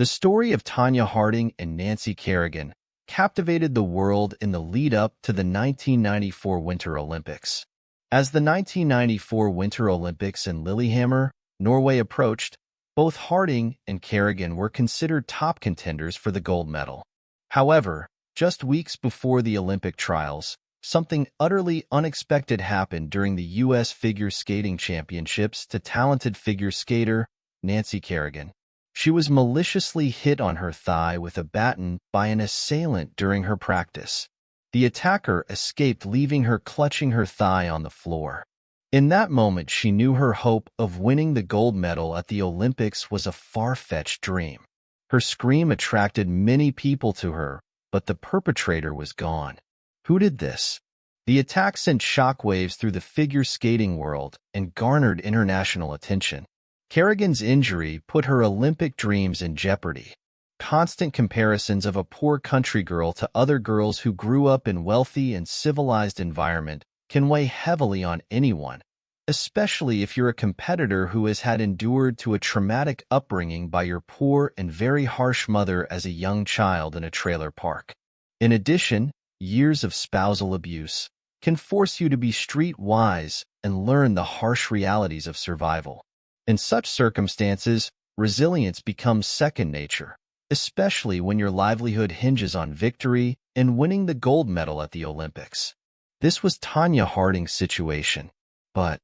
The story of Tonya Harding and Nancy Kerrigan captivated the world in the lead-up to the 1994 Winter Olympics. As the 1994 Winter Olympics in Lillehammer, Norway approached, both Harding and Kerrigan were considered top contenders for the gold medal. However, just weeks before the Olympic trials, something utterly unexpected happened during the U.S. Figure Skating Championships to talented figure skater Nancy Kerrigan. She was maliciously hit on her thigh with a baton by an assailant during her practice. The attacker escaped, leaving her clutching her thigh on the floor. In that moment, she knew her hope of winning the gold medal at the Olympics was a far-fetched dream. Her scream attracted many people to her, but the perpetrator was gone. Who did this? The attack sent shockwaves through the figure skating world and garnered international attention. Kerrigan's injury put her Olympic dreams in jeopardy. Constant comparisons of a poor country girl to other girls who grew up in wealthy and civilized environment can weigh heavily on anyone, especially if you're a competitor who has had endured to a traumatic upbringing by your poor and very harsh mother as a young child in a trailer park. In addition, years of spousal abuse can force you to be street-wise and learn the harsh realities of survival. In such circumstances, resilience becomes second nature, especially when your livelihood hinges on victory and winning the gold medal at the Olympics. This was Tonya Harding's situation, but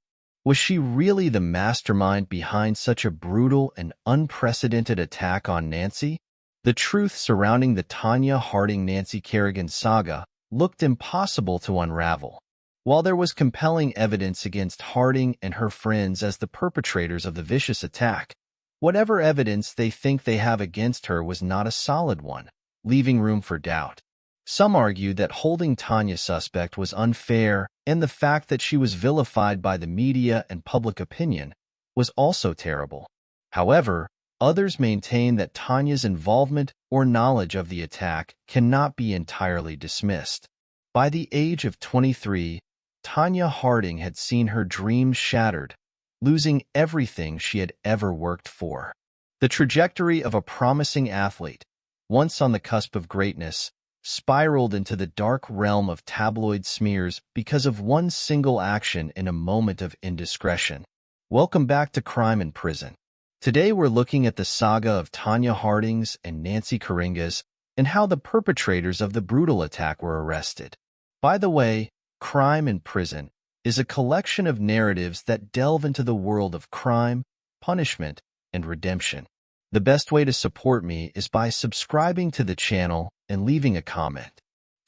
was she really the mastermind behind such a brutal and unprecedented attack on Nancy? The truth surrounding the Tonya Harding-Nancy Kerrigan saga looked impossible to unravel. While there was compelling evidence against Harding and her friends as the perpetrators of the vicious attack, whatever evidence they think they have against her was not a solid one, leaving room for doubt. Some argue that holding Tonya suspect was unfair, and the fact that she was vilified by the media and public opinion was also terrible. However, others maintain that Tonya's involvement or knowledge of the attack cannot be entirely dismissed. By the age of 23, Tonya Harding had seen her dreams shattered, losing everything she had ever worked for. The trajectory of a promising athlete, once on the cusp of greatness, spiraled into the dark realm of tabloid smears because of one single action in a moment of indiscretion. Welcome back to Crime in Prison. Today we're looking at the saga of Tonya Harding's and Nancy Kerrigan's and how the perpetrators of the brutal attack were arrested. By the way, Crime in Prison is a collection of narratives that delve into the world of crime, punishment, and redemption. The best way to support me is by subscribing to the channel and leaving a comment.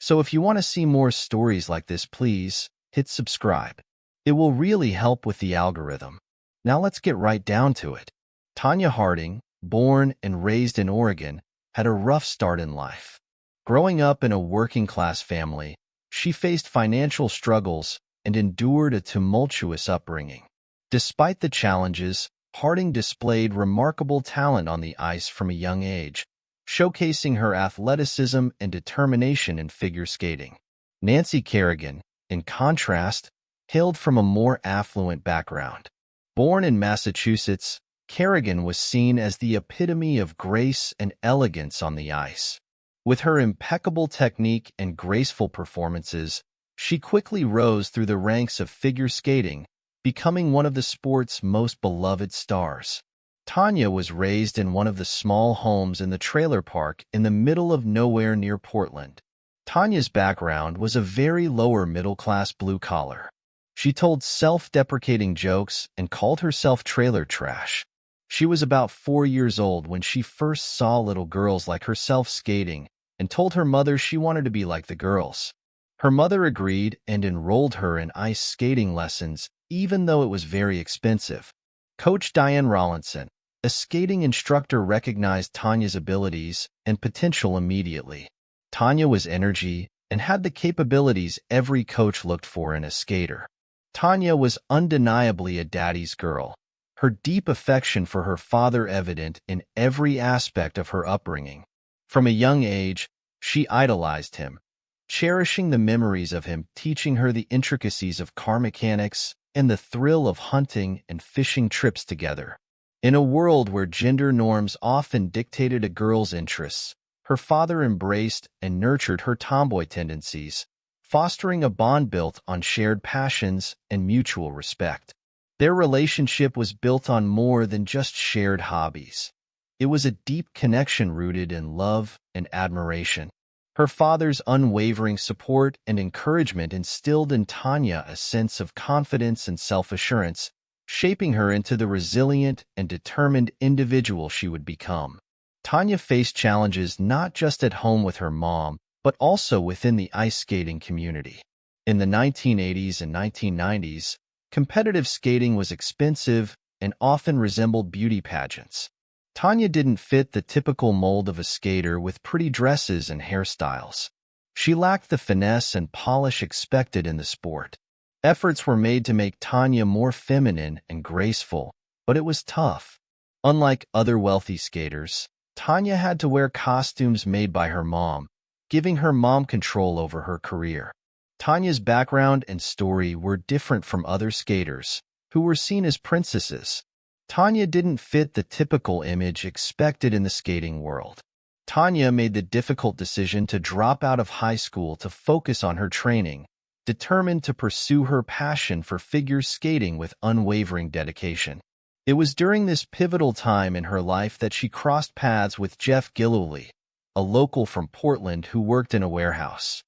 So if you want to see more stories like this, please hit subscribe. It will really help with the algorithm. Now let's get right down to it. Tonya Harding, born and raised in Oregon, had a rough start in life. Growing up in a working-class family, she faced financial struggles and endured a tumultuous upbringing. Despite the challenges, Harding displayed remarkable talent on the ice from a young age, showcasing her athleticism and determination in figure skating. Nancy Kerrigan, in contrast, hailed from a more affluent background. Born in Massachusetts, Kerrigan was seen as the epitome of grace and elegance on the ice. With her impeccable technique and graceful performances, she quickly rose through the ranks of figure skating, becoming one of the sport's most beloved stars. Tonya was raised in one of the small homes in the trailer park in the middle of nowhere near Portland. Tonya's background was a very lower middle-class blue-collar. She told self-deprecating jokes and called herself trailer trash. She was about 4 years old when she first saw little girls like herself skating and told her mother she wanted to be like the girls. Her mother agreed and enrolled her in ice skating lessons, even though it was very expensive. Coach Diane Rollinson, a skating instructor, recognized Tonya's abilities and potential immediately. Tonya was energy and had the capabilities every coach looked for in a skater. Tonya was undeniably a daddy's girl, her deep affection for her father evident in every aspect of her upbringing. From a young age, she idolized him, cherishing the memories of him teaching her the intricacies of car mechanics and the thrill of hunting and fishing trips together. In a world where gender norms often dictated a girl's interests, her father embraced and nurtured her tomboy tendencies, fostering a bond built on shared passions and mutual respect. Their relationship was built on more than just shared hobbies. It was a deep connection rooted in love and admiration. Her father's unwavering support and encouragement instilled in Tonya a sense of confidence and self-assurance, shaping her into the resilient and determined individual she would become. Tonya faced challenges not just at home with her mom, but also within the ice skating community. In the 1980s and 1990s, competitive skating was expensive and often resembled beauty pageants. Tonya didn't fit the typical mold of a skater with pretty dresses and hairstyles. She lacked the finesse and polish expected in the sport. Efforts were made to make Tonya more feminine and graceful, but it was tough. Unlike other wealthy skaters, Tonya had to wear costumes made by her mom, giving her mom control over her career. Tonya's background and story were different from other skaters, who were seen as princesses. Tonya didn't fit the typical image expected in the skating world. Tonya made the difficult decision to drop out of high school to focus on her training, determined to pursue her passion for figure skating with unwavering dedication. It was during this pivotal time in her life that she crossed paths with Jeff Gillooly, a local from Portland who worked in a warehouse.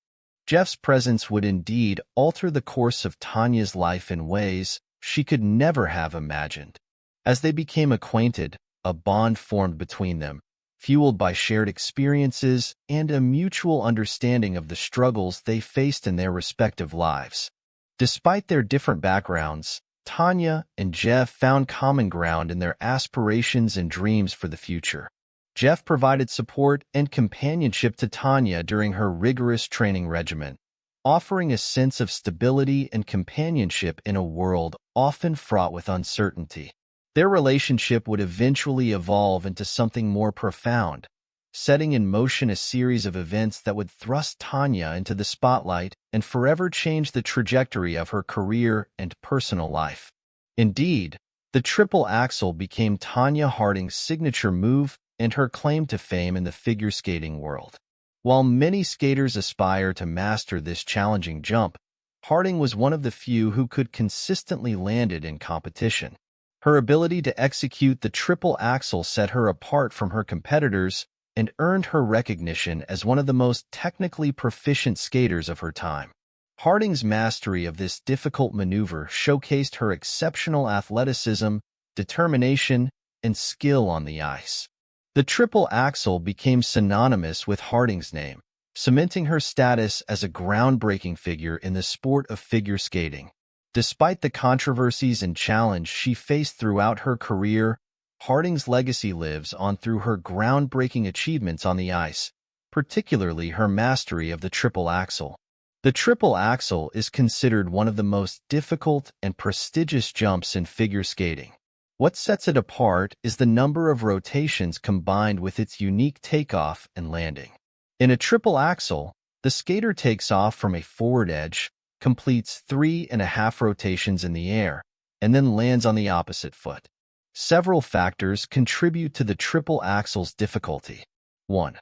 Jeff's presence would indeed alter the course of Tonya's life in ways she could never have imagined. As they became acquainted, a bond formed between them, fueled by shared experiences and a mutual understanding of the struggles they faced in their respective lives. Despite their different backgrounds, Tonya and Jeff found common ground in their aspirations and dreams for the future. Jeff provided support and companionship to Tonya during her rigorous training regimen, offering a sense of stability and companionship in a world often fraught with uncertainty. Their relationship would eventually evolve into something more profound, setting in motion a series of events that would thrust Tonya into the spotlight and forever change the trajectory of her career and personal life. Indeed, the triple axel became Tonya Harding's signature move and her claim to fame in the figure skating world. While many skaters aspire to master this challenging jump, Harding was one of the few who could consistently land it in competition. Her ability to execute the triple axel set her apart from her competitors and earned her recognition as one of the most technically proficient skaters of her time. Harding's mastery of this difficult maneuver showcased her exceptional athleticism, determination, and skill on the ice. The triple axel became synonymous with Harding's name, cementing her status as a groundbreaking figure in the sport of figure skating. Despite the controversies and challenge she faced throughout her career, Harding's legacy lives on through her groundbreaking achievements on the ice, particularly her mastery of the triple axel. The triple axel is considered one of the most difficult and prestigious jumps in figure skating. What sets it apart is the number of rotations combined with its unique takeoff and landing. In a triple axel, the skater takes off from a forward edge, completes 3.5 rotations in the air, and then lands on the opposite foot. Several factors contribute to the triple axel's difficulty. 1.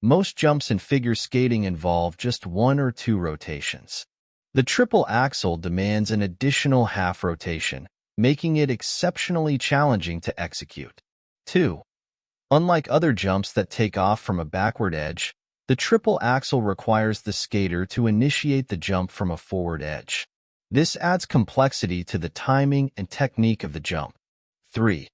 Most jumps in figure skating involve just 1 or 2 rotations. The triple axel demands an additional half rotation, making it exceptionally challenging to execute. 2. Unlike other jumps that take off from a backward edge, the triple axel requires the skater to initiate the jump from a forward edge. This adds complexity to the timing and technique of the jump. 3.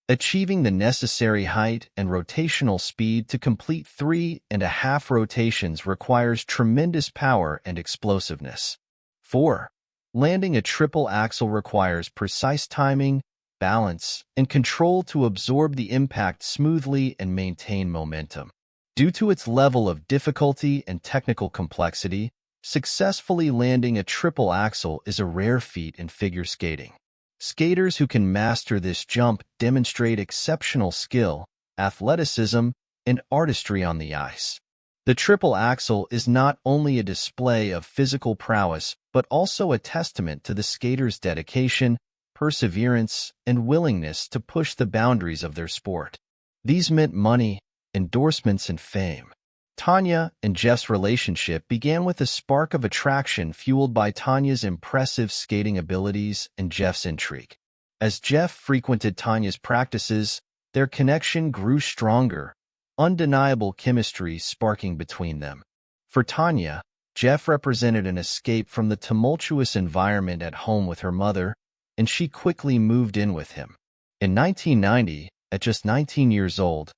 Achieving the necessary height and rotational speed to complete 3.5 rotations requires tremendous power and explosiveness. 4. Landing a triple axel requires precise timing, balance, and control to absorb the impact smoothly and maintain momentum. Due to its level of difficulty and technical complexity, successfully landing a triple axel is a rare feat in figure skating. Skaters who can master this jump demonstrate exceptional skill, athleticism, and artistry on the ice. The triple axel is not only a display of physical prowess, but also a testament to the skater's dedication, perseverance, and willingness to push the boundaries of their sport. These meant money, endorsements, and fame. Tonya and Jeff's relationship began with a spark of attraction fueled by Tonya's impressive skating abilities and Jeff's intrigue. As Jeff frequented Tonya's practices, their connection grew stronger, undeniable chemistry sparking between them. For Tonya, Jeff represented an escape from the tumultuous environment at home with her mother, and she quickly moved in with him. In 1990, at just 19 years old,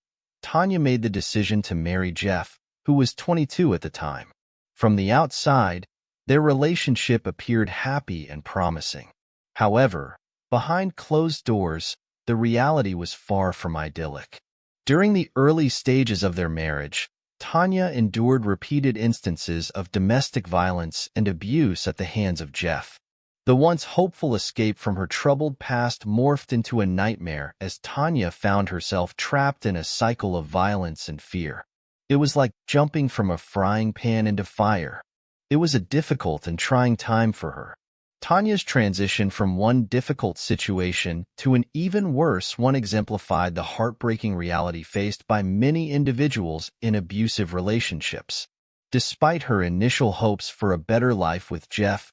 Tonya made the decision to marry Jeff, who was 22 at the time. From the outside, their relationship appeared happy and promising. However, behind closed doors, the reality was far from idyllic. During the early stages of their marriage, Tonya endured repeated instances of domestic violence and abuse at the hands of Jeff. The once hopeful escape from her troubled past morphed into a nightmare as Tonya found herself trapped in a cycle of violence and fear. It was like jumping from a frying pan into fire. It was a difficult and trying time for her. Tonya's transition from one difficult situation to an even worse one exemplified the heartbreaking reality faced by many individuals in abusive relationships. Despite her initial hopes for a better life with Jeff,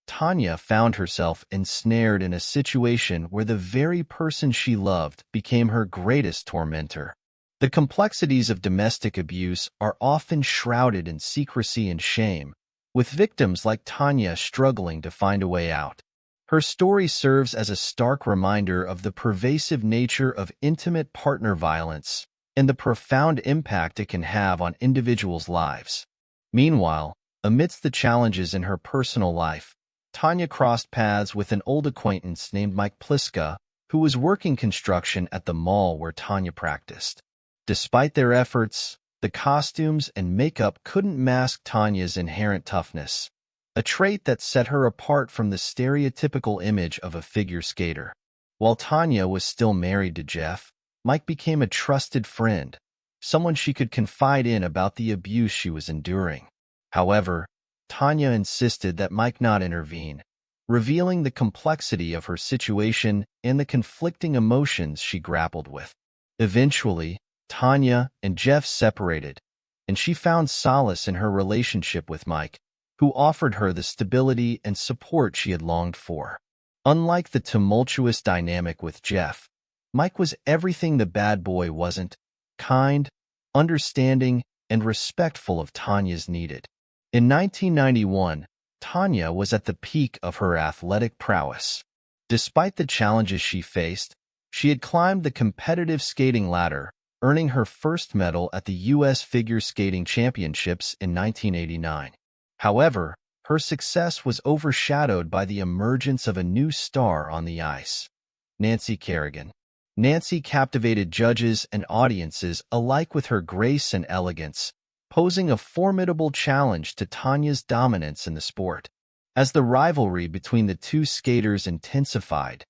Tonya found herself ensnared in a situation where the very person she loved became her greatest tormentor. The complexities of domestic abuse are often shrouded in secrecy and shame, with victims like Tonya struggling to find a way out. Her story serves as a stark reminder of the pervasive nature of intimate partner violence and the profound impact it can have on individuals' lives. Meanwhile, amidst the challenges in her personal life, Tonya crossed paths with an old acquaintance named Mike Pliska, who was working construction at the mall where Tonya practiced. Despite their efforts, the costumes and makeup couldn't mask Tonya's inherent toughness, a trait that set her apart from the stereotypical image of a figure skater. While Tonya was still married to Jeff, Mike became a trusted friend, someone she could confide in about the abuse she was enduring. However, Tonya insisted that Mike not intervene, revealing the complexity of her situation and the conflicting emotions she grappled with. Eventually, Tonya and Jeff separated, and she found solace in her relationship with Mike, who offered her the stability and support she had longed for. Unlike the tumultuous dynamic with Jeff, Mike was everything the bad boy wasn't: kind, understanding, and respectful of Tonya's needed. In 1991, Tonya was at the peak of her athletic prowess. Despite the challenges she faced, she had climbed the competitive skating ladder, earning her first medal at the U.S. Figure Skating Championships in 1989. However, her success was overshadowed by the emergence of a new star on the ice: Nancy Kerrigan. Nancy captivated judges and audiences alike with her grace and elegance, posing a formidable challenge to Tonya's dominance in the sport. As the rivalry between the two skaters intensified,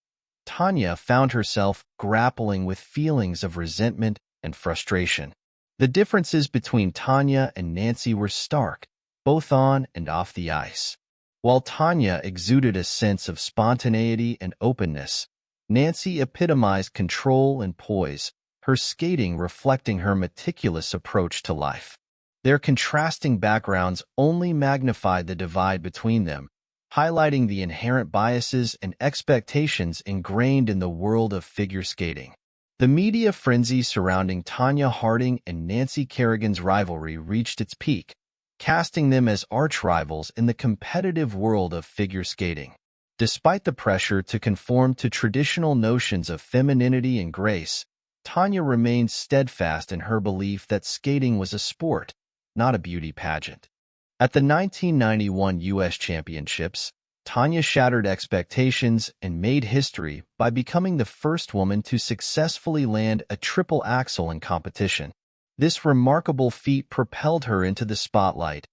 Tonya found herself grappling with feelings of resentment and frustration. The differences between Tonya and Nancy were stark, both on and off the ice. While Tonya exuded a sense of spontaneity and openness, Nancy epitomized control and poise, her skating reflecting her meticulous approach to life. Their contrasting backgrounds only magnified the divide between them, highlighting the inherent biases and expectations ingrained in the world of figure skating. The media frenzy surrounding Tonya Harding and Nancy Kerrigan's rivalry reached its peak, casting them as arch-rivals in the competitive world of figure skating. Despite the pressure to conform to traditional notions of femininity and grace, Tonya remained steadfast in her belief that skating was a sport, not a beauty pageant. At the 1991 U.S. Championships, Tonya shattered expectations and made history by becoming the first woman to successfully land a triple axel in competition. This remarkable feat propelled her into the spotlight,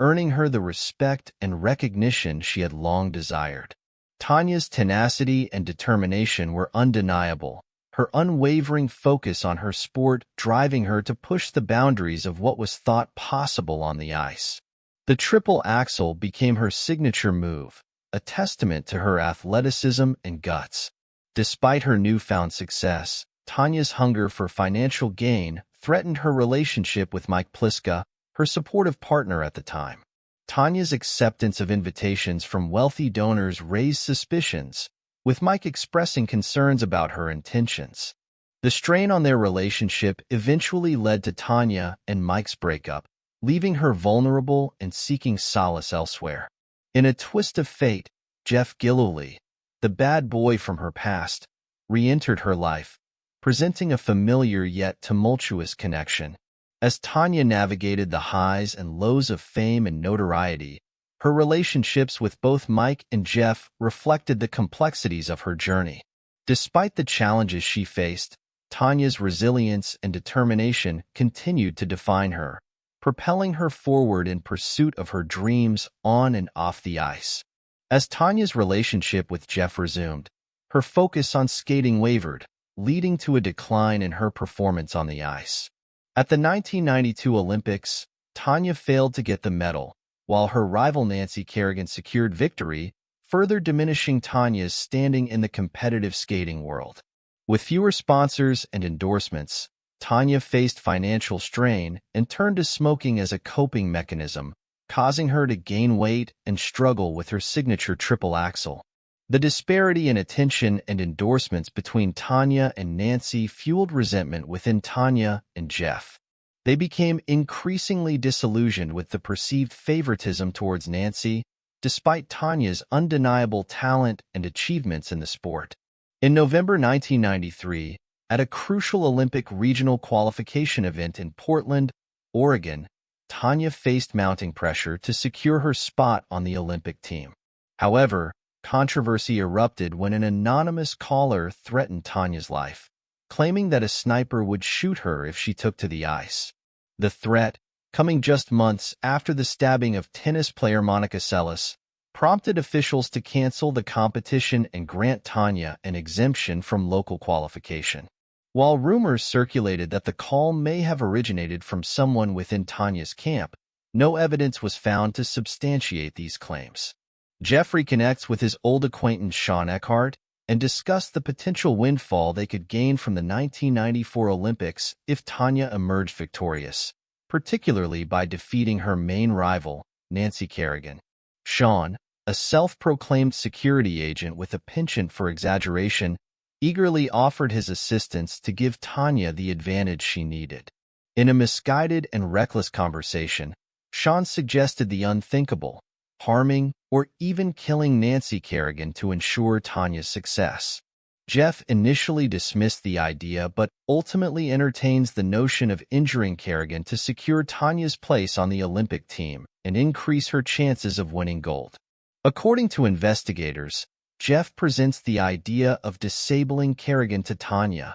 earning her the respect and recognition she had long desired. Tonya's tenacity and determination were undeniable, her unwavering focus on her sport driving her to push the boundaries of what was thought possible on the ice. The triple axel became her signature move, a testament to her athleticism and guts. Despite her newfound success, Tonya's hunger for financial gain threatened her relationship with Mike Pliska, her supportive partner at the time. Tonya's acceptance of invitations from wealthy donors raised suspicions, with Mike expressing concerns about her intentions. The strain on their relationship eventually led to Tonya and Mike's breakup, leaving her vulnerable and seeking solace elsewhere. In a twist of fate, Jeff Gillooly, the bad boy from her past, re-entered her life, presenting a familiar yet tumultuous connection. As Tonya navigated the highs and lows of fame and notoriety, her relationships with both Mike and Jeff reflected the complexities of her journey. Despite the challenges she faced, Tonya's resilience and determination continued to define her, propelling her forward in pursuit of her dreams on and off the ice. As Tonya's relationship with Jeff resumed, her focus on skating wavered, leading to a decline in her performance on the ice. At the 1992 Olympics, Tonya failed to get the medal, while her rival Nancy Kerrigan secured victory, further diminishing Tonya's standing in the competitive skating world. With fewer sponsors and endorsements, Tonya faced financial strain and turned to smoking as a coping mechanism, causing her to gain weight and struggle with her signature triple axel. The disparity in attention and endorsements between Tonya and Nancy fueled resentment within Tonya and Jeff. They became increasingly disillusioned with the perceived favoritism towards Nancy, despite Tonya's undeniable talent and achievements in the sport. In November 1993, at a crucial Olympic regional qualification event in Portland, Oregon, Tonya faced mounting pressure to secure her spot on the Olympic team. However, controversy erupted when an anonymous caller threatened Tonya's life, claiming that a sniper would shoot her if she took to the ice. The threat, coming just months after the stabbing of tennis player Monica Seles, prompted officials to cancel the competition and grant Tonya an exemption from local qualification. While rumors circulated that the call may have originated from someone within Tonya's camp, no evidence was found to substantiate these claims. Jeff reconnects with his old acquaintance Sean Eckhart and discussed the potential windfall they could gain from the 1994 Olympics if Tonya emerged victorious, particularly by defeating her main rival, Nancy Kerrigan. Sean, a self-proclaimed security agent with a penchant for exaggeration, eagerly offered his assistance to give Tonya the advantage she needed. In a misguided and reckless conversation, Sean suggested the unthinkable, harming or even killing Nancy Kerrigan to ensure Tonya's success. Jeff initially dismissed the idea but ultimately entertains the notion of injuring Kerrigan to secure Tonya's place on the Olympic team and increase her chances of winning gold. According to investigators, Jeff presents the idea of disabling Kerrigan to Tonya,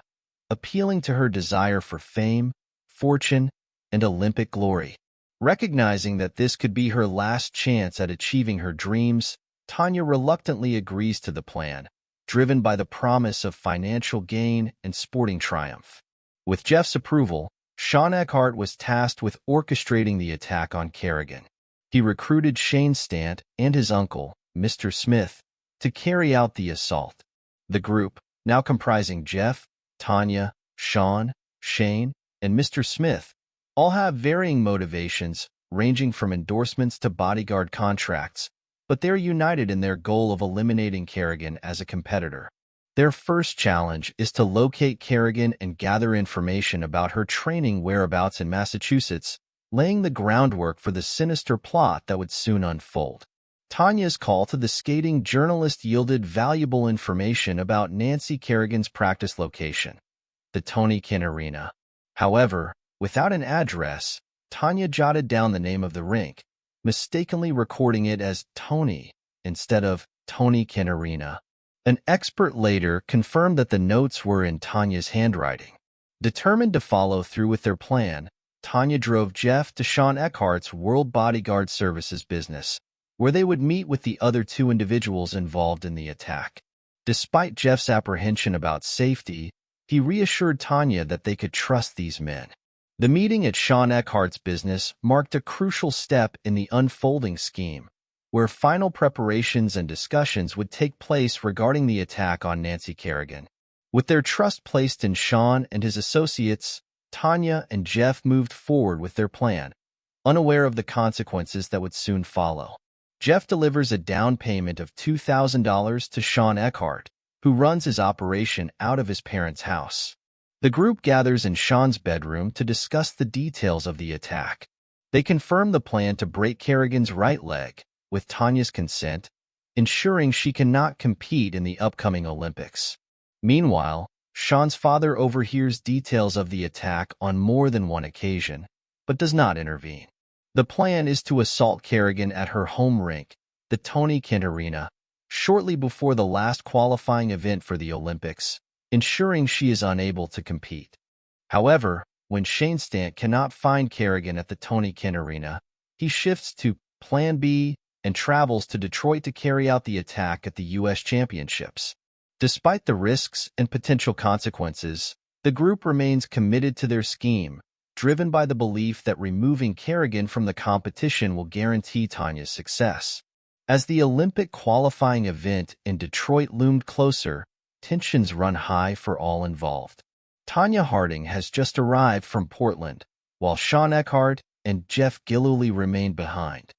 appealing to her desire for fame, fortune, and Olympic glory. Recognizing that this could be her last chance at achieving her dreams, Tonya reluctantly agrees to the plan, driven by the promise of financial gain and sporting triumph. With Jeff's approval, Sean Eckhart was tasked with orchestrating the attack on Kerrigan. He recruited Shane Stant and his uncle, Mr. Smith, to carry out the assault. The group, now comprising Jeff, Tonya, Sean, Shane, and Mr. Smith, all have varying motivations, ranging from endorsements to bodyguard contracts, but they're united in their goal of eliminating Kerrigan as a competitor. Their first challenge is to locate Kerrigan and gather information about her training whereabouts in Massachusetts, laying the groundwork for the sinister plot that would soon unfold. Tonya's call to the skating journalist yielded valuable information about Nancy Kerrigan's practice location, the Tony Kinn Arena. However, without an address, Tonya jotted down the name of the rink, mistakenly recording it as Tony instead of Tony Kinn Arena. An expert later confirmed that the notes were in Tonya's handwriting. Determined to follow through with their plan, Tonya drove Jeff to Sean Eckhart's World Bodyguard Services business, where they would meet with the other two individuals involved in the attack. Despite Jeff's apprehension about safety, he reassured Tonya that they could trust these men. The meeting at Sean Eckhart's business marked a crucial step in the unfolding scheme, where final preparations and discussions would take place regarding the attack on Nancy Kerrigan. With their trust placed in Sean and his associates, Tonya and Jeff moved forward with their plan, unaware of the consequences that would soon follow. Jeff delivers a down payment of $2,000 to Sean Eckhart, who runs his operation out of his parents' house. The group gathers in Sean's bedroom to discuss the details of the attack. They confirm the plan to break Kerrigan's right leg, with Tonya's consent, ensuring she cannot compete in the upcoming Olympics. Meanwhile, Sean's father overhears details of the attack on more than one occasion, but does not intervene. The plan is to assault Kerrigan at her home rink, the Turbulent Arena, shortly before the last qualifying event for the Olympics, ensuring she is unable to compete. However, when Shane Stant cannot find Kerrigan at the Turbulent Arena, he shifts to Plan B and travels to Detroit to carry out the attack at the U.S. Championships. Despite the risks and potential consequences, the group remains committed to their scheme, driven by the belief that removing Kerrigan from the competition will guarantee Tonya's success. As the Olympic qualifying event in Detroit loomed closer, tensions run high for all involved. Tonya Harding has just arrived from Portland, while Sean Eckhart and Jeff Gillooly remain behind.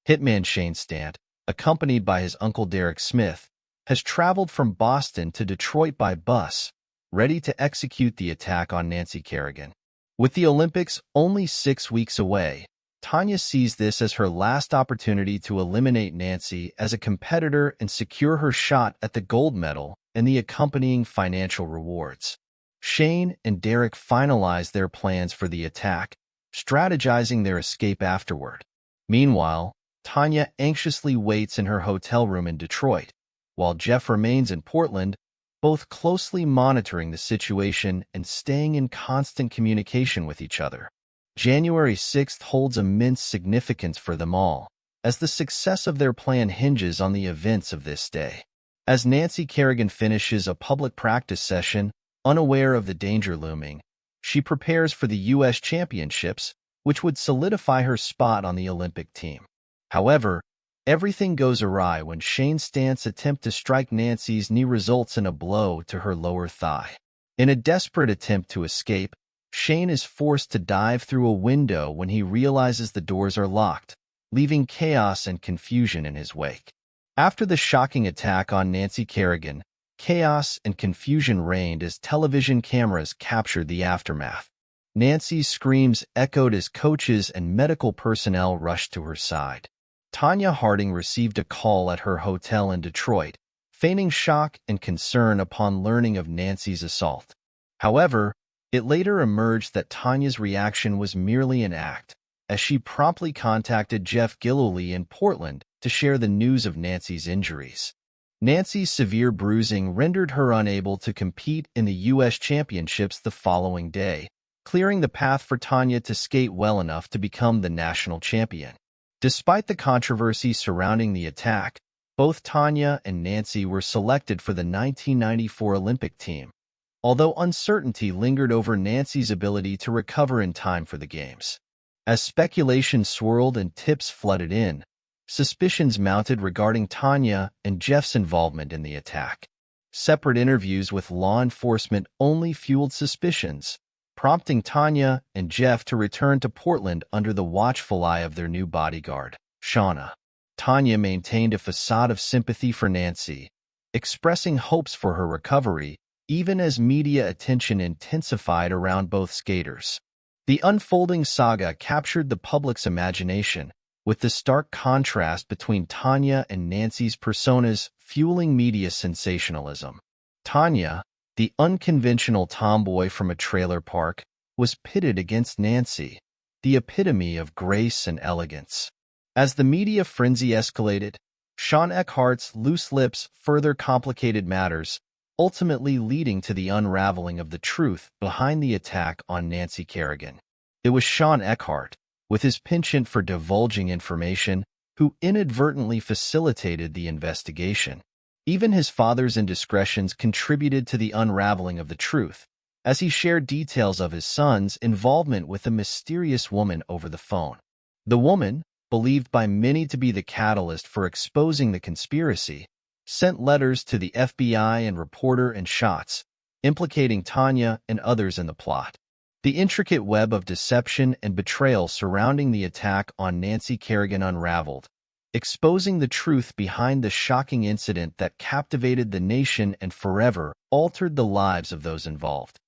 Hitman Shane Stant, accompanied by his uncle Derek Smith, has traveled from Boston to Detroit by bus, ready to execute the attack on Nancy Kerrigan. With the Olympics only 6 weeks away, Tonya sees this as her last opportunity to eliminate Nancy as a competitor and secure her shot at the gold medal and the accompanying financial rewards. Shane and Derek finalize their plans for the attack, strategizing their escape afterward. Meanwhile, Tonya anxiously waits in her hotel room in Detroit, while Jeff remains in Portland, both closely monitoring the situation and staying in constant communication with each other. January 6th holds immense significance for them all, as the success of their plan hinges on the events of this day. As Nancy Kerrigan finishes a public practice session, unaware of the danger looming, she prepares for the U.S. Championships, which would solidify her spot on the Olympic team. However, everything goes awry when Shane Stant's attempt to strike Nancy's knee results in a blow to her lower thigh. In a desperate attempt to escape, Shane is forced to dive through a window when he realizes the doors are locked, leaving chaos and confusion in his wake. After the shocking attack on Nancy Kerrigan, chaos and confusion reigned as television cameras captured the aftermath. Nancy's screams echoed as coaches and medical personnel rushed to her side. Tonya Harding received a call at her hotel in Detroit, feigning shock and concern upon learning of Nancy's assault. However, it later emerged that Tonya's reaction was merely an act, as she promptly contacted Jeff Gillooly in Portland to share the news of Nancy's injuries. Nancy's severe bruising rendered her unable to compete in the U.S. Championships the following day, clearing the path for Tonya to skate well enough to become the national champion. Despite the controversy surrounding the attack, both Tonya and Nancy were selected for the 1994 Olympic team, although uncertainty lingered over Nancy's ability to recover in time for the Games. As speculation swirled and tips flooded in, suspicions mounted regarding Tonya and Jeff's involvement in the attack. Separate interviews with law enforcement only fueled suspicions, prompting Tonya and Jeff to return to Portland under the watchful eye of their new bodyguard, Shauna. Tonya maintained a facade of sympathy for Nancy, expressing hopes for her recovery, even as media attention intensified around both skaters. The unfolding saga captured the public's imagination, with the stark contrast between Tonya and Nancy's personas fueling media sensationalism. Tonya, the unconventional tomboy from a trailer park, was pitted against Nancy, the epitome of grace and elegance. As the media frenzy escalated, Sean Eckhart's loose lips further complicated matters, ultimately leading to the unraveling of the truth behind the attack on Nancy Kerrigan. It was Sean Eckhart, with his penchant for divulging information, who inadvertently facilitated the investigation. Even his father's indiscretions contributed to the unraveling of the truth, as he shared details of his son's involvement with a mysterious woman over the phone. The woman, believed by many to be the catalyst for exposing the conspiracy, sent letters to the FBI and reporter and shots, implicating Tonya and others in the plot. The intricate web of deception and betrayal surrounding the attack on Nancy Kerrigan unraveled, exposing the truth behind the shocking incident that captivated the nation and forever altered the lives of those involved.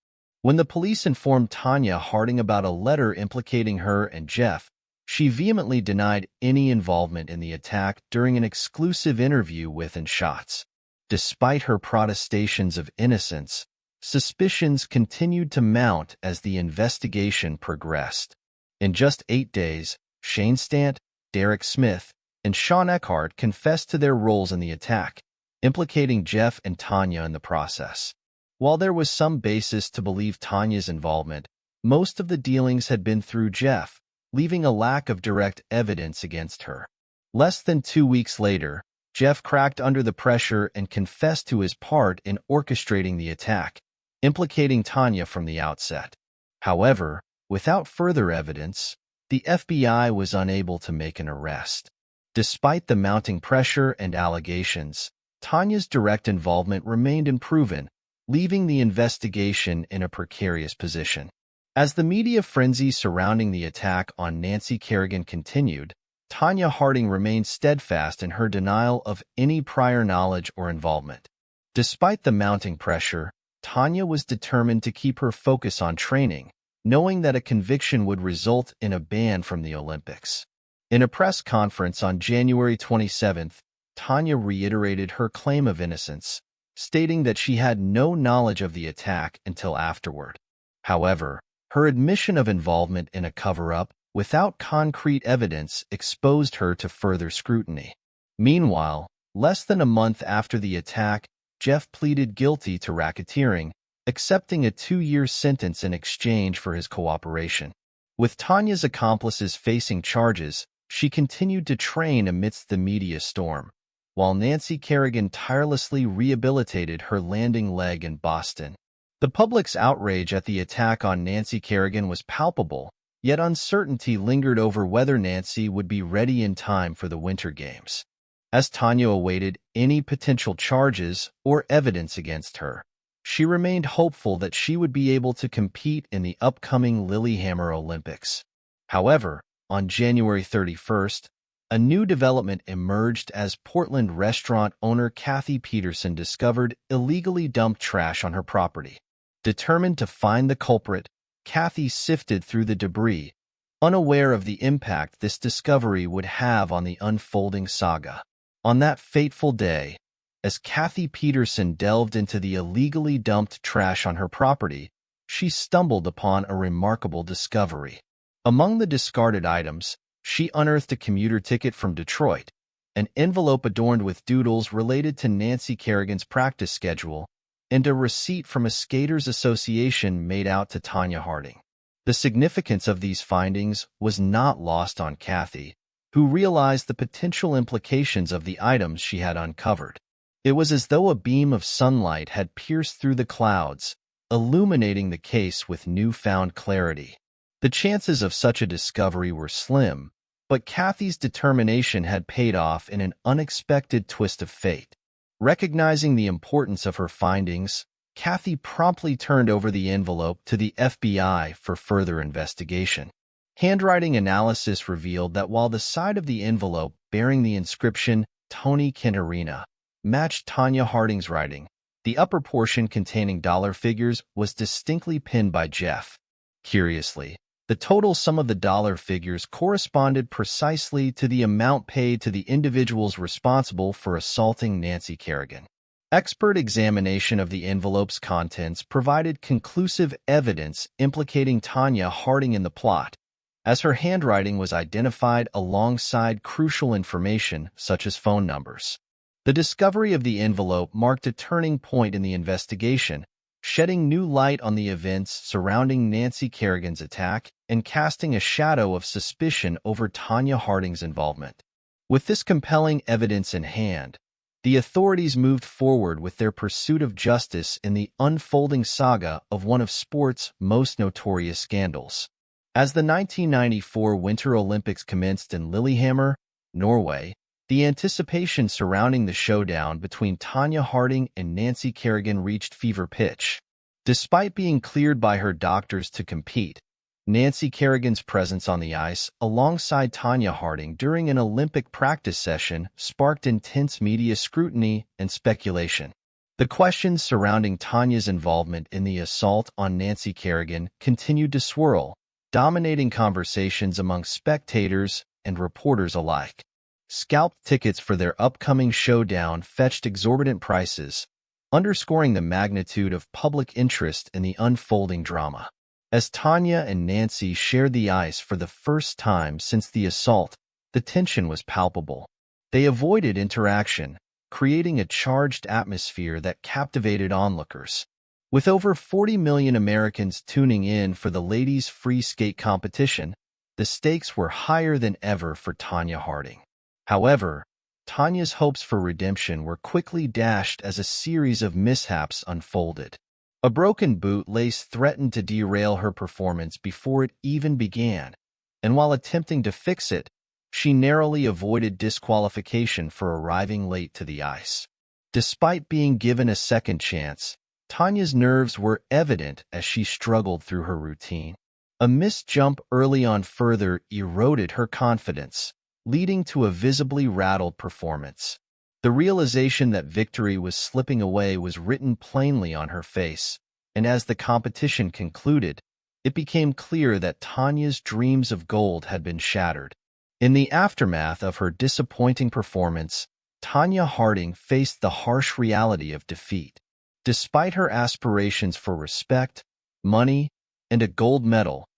When the police informed Tonya Harding about a letter implicating her and Jeff, she vehemently denied any involvement in the attack during an exclusive interview with and shots. Despite her protestations of innocence, suspicions continued to mount as the investigation progressed. In just 8 days, Shane Stant, Derek Smith, and Sean Eckhart confessed to their roles in the attack, implicating Jeff and Tonya in the process. While there was some basis to believe Tonya's involvement, most of the dealings had been through Jeff, leaving a lack of direct evidence against her. Less than 2 weeks later, Jeff cracked under the pressure and confessed to his part in orchestrating the attack, implicating Tonya from the outset. However, without further evidence, the FBI was unable to make an arrest. Despite the mounting pressure and allegations, Tonya's direct involvement remained unproven, leaving the investigation in a precarious position. As the media frenzy surrounding the attack on Nancy Kerrigan continued, Tonya Harding remained steadfast in her denial of any prior knowledge or involvement. Despite the mounting pressure, Tonya was determined to keep her focus on training, knowing that a conviction would result in a ban from the Olympics. In a press conference on January 27, Tonya reiterated her claim of innocence, stating that she had no knowledge of the attack until afterward. However, her admission of involvement in a cover-up without concrete evidence exposed her to further scrutiny. Meanwhile, less than a month after the attack, Jeff pleaded guilty to racketeering, accepting a 2-year sentence in exchange for his cooperation. With Tonya's accomplices facing charges, she continued to train amidst the media storm, while Nancy Kerrigan tirelessly rehabilitated her landing leg in Boston. The public's outrage at the attack on Nancy Kerrigan was palpable, yet uncertainty lingered over whether Nancy would be ready in time for the Winter Games. As Tonya awaited any potential charges or evidence against her, she remained hopeful that she would be able to compete in the upcoming Lillehammer Olympics. However, on January 31st, a new development emerged as Portland restaurant owner Kathy Peterson discovered illegally dumped trash on her property. Determined to find the culprit, Kathy sifted through the debris, unaware of the impact this discovery would have on the unfolding saga. On that fateful day, as Kathy Peterson delved into the illegally dumped trash on her property, she stumbled upon a remarkable discovery. Among the discarded items, she unearthed a commuter ticket from Detroit, an envelope adorned with doodles related to Nancy Kerrigan's practice schedule, and a receipt from a skaters' association made out to Tonya Harding. The significance of these findings was not lost on Kathy, who realized the potential implications of the items she had uncovered. It was as though a beam of sunlight had pierced through the clouds, illuminating the case with newfound clarity. The chances of such a discovery were slim, but Kathy's determination had paid off in an unexpected twist of fate. Recognizing the importance of her findings, Kathy promptly turned over the envelope to the FBI for further investigation. Handwriting analysis revealed that while the side of the envelope bearing the inscription "Tony Kenarina" matched Tonya Harding's writing, the upper portion containing dollar figures was distinctly pinned by Jeff. Curiously, the total sum of the dollar figures corresponded precisely to the amount paid to the individuals responsible for assaulting Nancy Kerrigan. Expert examination of the envelope's contents provided conclusive evidence implicating Tonya Harding in the plot, as her handwriting was identified alongside crucial information such as phone numbers. The discovery of the envelope marked a turning point in the investigation, shedding new light on the events surrounding Nancy Kerrigan's attack and casting a shadow of suspicion over Tonya Harding's involvement. With this compelling evidence in hand, the authorities moved forward with their pursuit of justice in the unfolding saga of one of sport's most notorious scandals. As the 1994 Winter Olympics commenced in Lillehammer, Norway, the anticipation surrounding the showdown between Tonya Harding and Nancy Kerrigan reached fever pitch. Despite being cleared by her doctors to compete, Nancy Kerrigan's presence on the ice alongside Tonya Harding during an Olympic practice session sparked intense media scrutiny and speculation. The questions surrounding Tonya's involvement in the assault on Nancy Kerrigan continued to swirl, dominating conversations among spectators and reporters alike. Scalped tickets for their upcoming showdown fetched exorbitant prices, underscoring the magnitude of public interest in the unfolding drama. As Tonya and Nancy shared the ice for the first time since the assault, the tension was palpable. They avoided interaction, creating a charged atmosphere that captivated onlookers. With over 40 million Americans tuning in for the ladies' free skate competition, the stakes were higher than ever for Tonya Harding. However, Tonya's hopes for redemption were quickly dashed as a series of mishaps unfolded. A broken bootlace threatened to derail her performance before it even began, and while attempting to fix it, she narrowly avoided disqualification for arriving late to the ice. Despite being given a second chance, Tonya's nerves were evident as she struggled through her routine. A missed jump early on further eroded her confidence, leading to a visibly rattled performance. The realization that victory was slipping away was written plainly on her face, and as the competition concluded, it became clear that Tonya's dreams of gold had been shattered. In the aftermath of her disappointing performance, Tonya Harding faced the harsh reality of defeat. Despite her aspirations for respect, money, and a gold medal,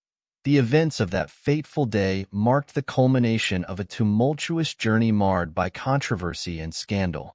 the events of that fateful day marked the culmination of a tumultuous journey marred by controversy and scandal.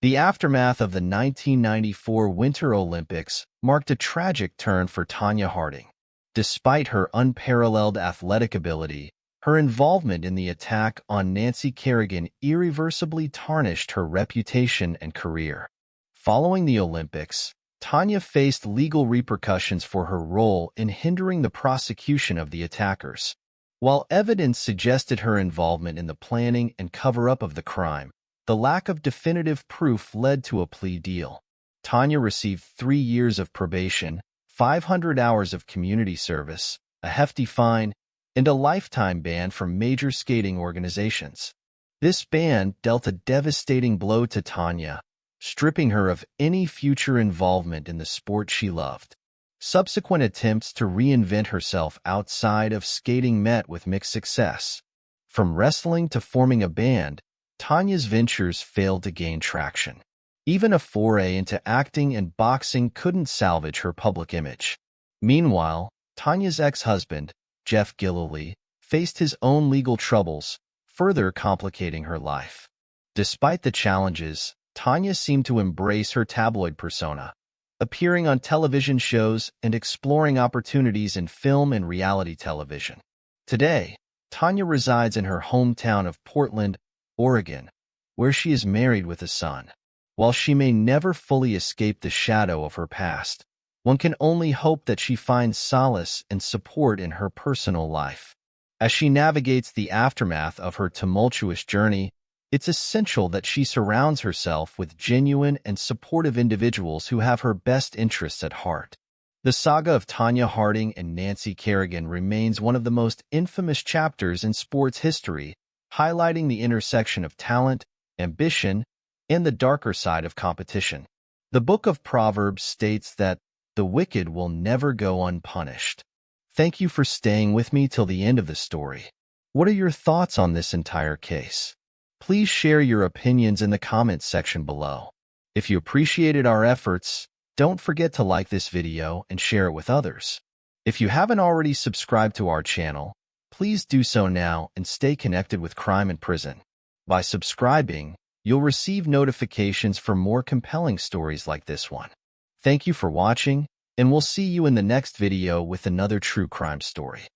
The aftermath of the 1994 Winter Olympics marked a tragic turn for Tonya Harding. Despite her unparalleled athletic ability, her involvement in the attack on Nancy Kerrigan irreversibly tarnished her reputation and career. Following the Olympics, Tonya faced legal repercussions for her role in hindering the prosecution of the attackers. While evidence suggested her involvement in the planning and cover-up of the crime, the lack of definitive proof led to a plea deal. Tonya received 3 years of probation, 500 hours of community service, a hefty fine, and a lifetime ban from major skating organizations. This ban dealt a devastating blow to Tonya, stripping her of any future involvement in the sport she loved. Subsequent attempts to reinvent herself outside of skating met with mixed success. From wrestling to forming a band, Tonya's ventures failed to gain traction. Even a foray into acting and boxing couldn't salvage her public image. Meanwhile, Tonya's ex-husband, Jeff Gillooly, faced his own legal troubles, further complicating her life. Despite the challenges, Tonya seemed to embrace her tabloid persona, appearing on television shows and exploring opportunities in film and reality television. Today, Tonya resides in her hometown of Portland, Oregon, where she is married with a son. While she may never fully escape the shadow of her past, one can only hope that she finds solace and support in her personal life. As she navigates the aftermath of her tumultuous journey, it's essential that she surrounds herself with genuine and supportive individuals who have her best interests at heart. The saga of Tonya Harding and Nancy Kerrigan remains one of the most infamous chapters in sports history, highlighting the intersection of talent, ambition, and the darker side of competition. The Book of Proverbs states that the wicked will never go unpunished. Thank you for staying with me till the end of the story. What are your thoughts on this entire case? Please share your opinions in the comments section below. If you appreciated our efforts, don't forget to like this video and share it with others. If you haven't already subscribed to our channel, please do so now and stay connected with crime and prison. By subscribing, you'll receive notifications for more compelling stories like this one. Thank you for watching, and we'll see you in the next video with another true crime story.